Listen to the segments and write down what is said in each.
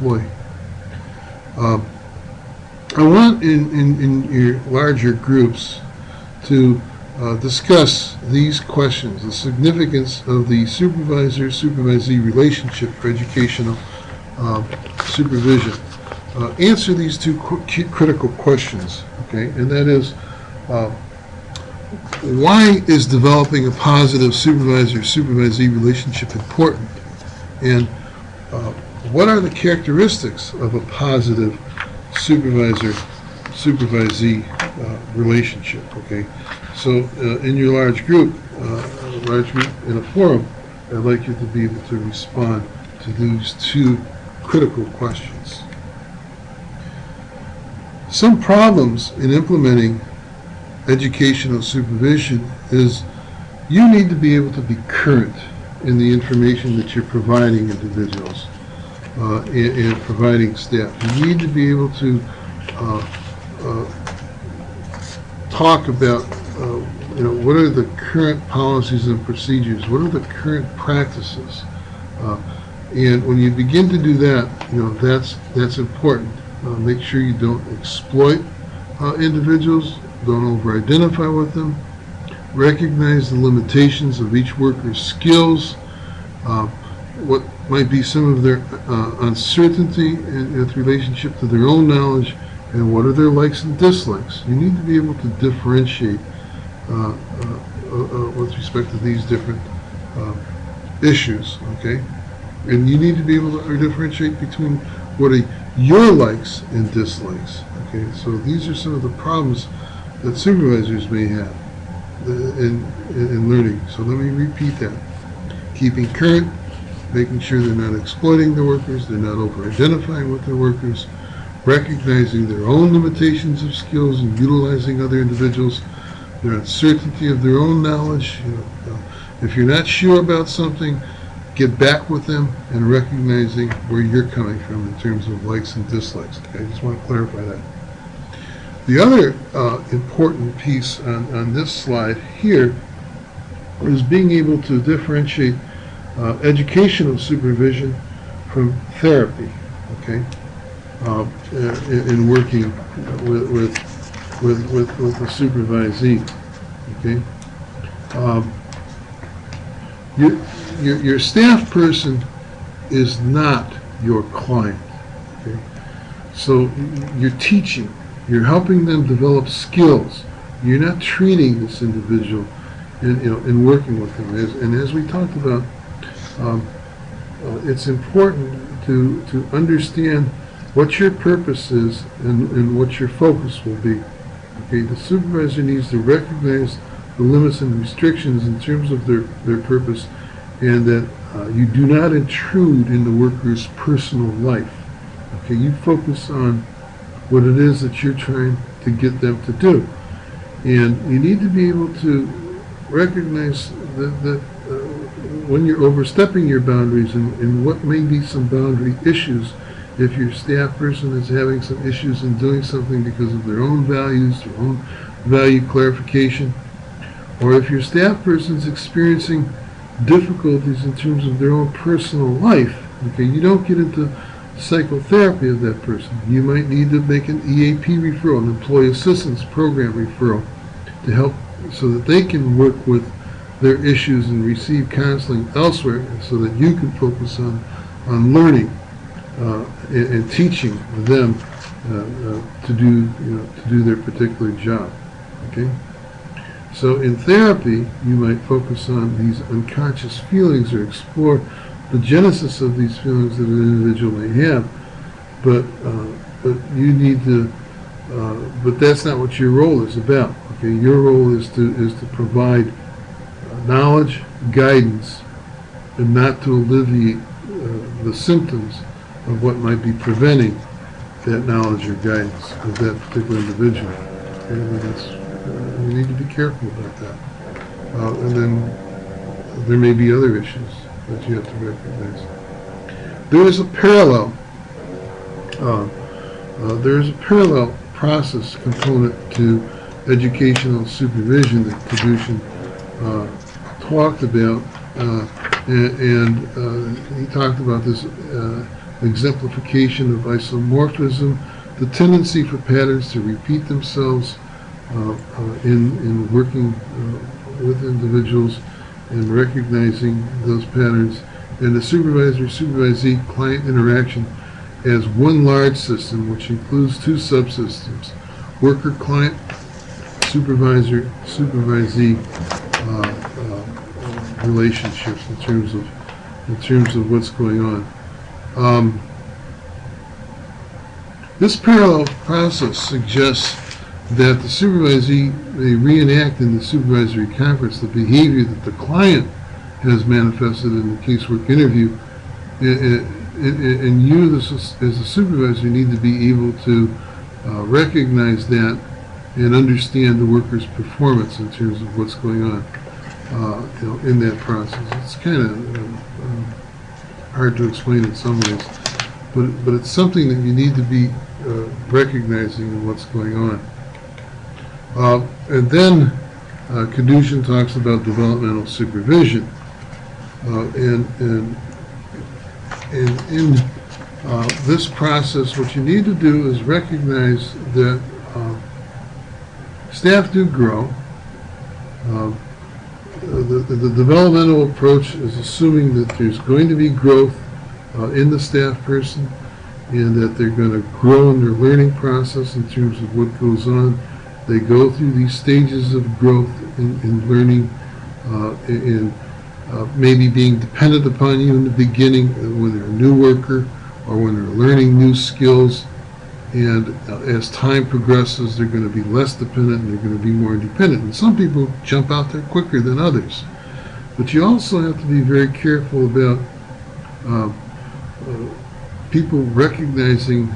employee. I want in your larger groups to discuss these questions: the significance of the supervisor-supervisee relationship for educational supervision. Answer these two critical questions, okay? And that is, why is developing a positive supervisor-supervisee relationship important? And what are the characteristics of a positive supervisor-supervisee relationship, okay? So in your large group in a forum, I'd like you to be able to respond to these two critical questions. Some problems in implementing educational supervision is you need to be able to be current in the information that you're providing individuals and providing staff. You need to be able to talk about what are the current policies and procedures, what are the current practices, and when you begin to do that, that's important. Make sure you don't exploit individuals, don't over-identify with them, recognize the limitations of each worker's skills, what might be some of their uncertainty with relationship to their own knowledge, and what are their likes and dislikes. You need to be able to differentiate with respect to these different issues, okay? And you need to be able to differentiate between what are your likes and dislikes, okay? So these are some of the problems that supervisors may have in learning. So let me repeat that. Keeping current, making sure they're not exploiting the workers, they're not over-identifying with their workers, recognizing their own limitations of skills and utilizing other individuals, their uncertainty of their own knowledge. If you're not sure about something, get back with them and recognizing where you're coming from in terms of likes and dislikes. Okay, I just want to clarify that. The other important piece on this slide here is being able to differentiate educational supervision from therapy, okay, in working with the supervisee, okay. Your staff person is not your client, okay. So you're teaching, you're helping them develop skills. You're not treating this individual in working with them. And as we talked about, it's important to understand what your purpose is and what your focus will be. Okay, the supervisor needs to recognize the limits and restrictions in terms of their purpose, and that you do not intrude in the worker's personal life. Okay, you focus on what it is that you're trying to get them to do. And you need to be able to recognize that when you're overstepping your boundaries and what may be some boundary issues, if your staff person is having some issues in doing something because of their own values, their own value clarification, or if your staff person is experiencing difficulties in terms of their own personal life, okay, you don't get into psychotherapy of that person. You might need to make an EAP referral, an employee assistance program referral, to help so that they can work with their issues and receive counseling elsewhere, so that you can focus on learning and teaching them to do their particular job. Okay. So in therapy, you might focus on these unconscious feelings or explore the genesis of these feelings that an individual may have, but you need to. But that's not what your role is about. Okay, your role is to provide knowledge, guidance, and not to alleviate the symptoms of what might be preventing that knowledge or guidance of that particular individual. Okay, you need to be careful about that. And then there may be other issues that you have to recognize. There is a parallel process component to educational supervision that Supervsion talked about, and he talked about this exemplification of isomorphism, the tendency for patterns to repeat themselves in working with individuals and recognizing those patterns, and the supervisor-supervisee client interaction as one large system which includes two subsystems: worker-client, supervisor-supervisee relationships in terms of what's going on. This parallel process suggests that the supervisee may reenact in the supervisory conference the behavior that the client has manifested in the casework interview, and you as a supervisor need to be able to recognize that and understand the worker's performance in terms of what's going on in that process. It's kind of hard to explain in some ways, but it's something that you need to be recognizing in what's going on. And then Kadushin talks about developmental supervision, and in this process, what you need to do is recognize that staff do grow. The developmental approach is assuming that there's going to be growth in the staff person, and that they're going to grow in their learning process in terms of what goes on. They go through these stages of growth in learning, and maybe being dependent upon you in the beginning when they're a new worker or when they're learning new skills. And as time progresses, they're going to be less dependent and they're going to be more independent. And some people jump out there quicker than others. But you also have to be very careful about people recognizing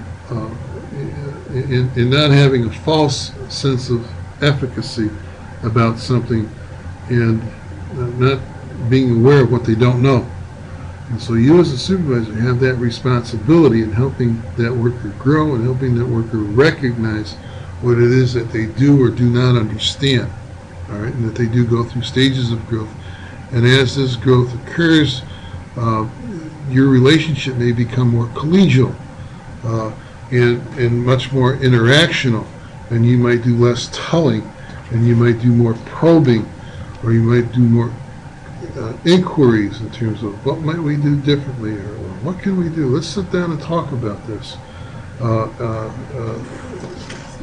and not having a false sense of efficacy about something, and not being aware of what they don't know. And so you as a supervisor have that responsibility in helping that worker grow and helping that worker recognize what it is that they do or do not understand, all right, and that they do go through stages of growth. And as this growth occurs, your relationship may become more collegial and much more interactional, and you might do less telling, and you might do more probing, or you might do more inquiries in terms of what might we do differently, or what can we do? Let's sit down and talk about this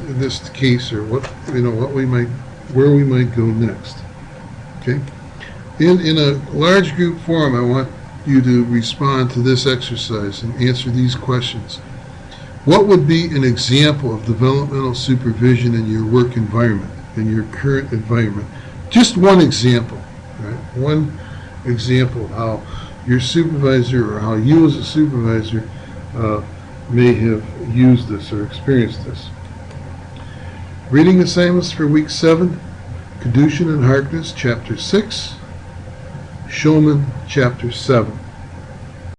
in this case, or what where we might go next. Okay. In a large group forum, I want you to respond to this exercise and answer these questions. What would be an example of developmental supervision in your work environment, in your current environment? Just one example, right? One example of how your supervisor or how you as a supervisor may have used this or experienced this. Reading assignments for week 7, Kadushin and Harkness, chapter 6, Shulman, chapter 7.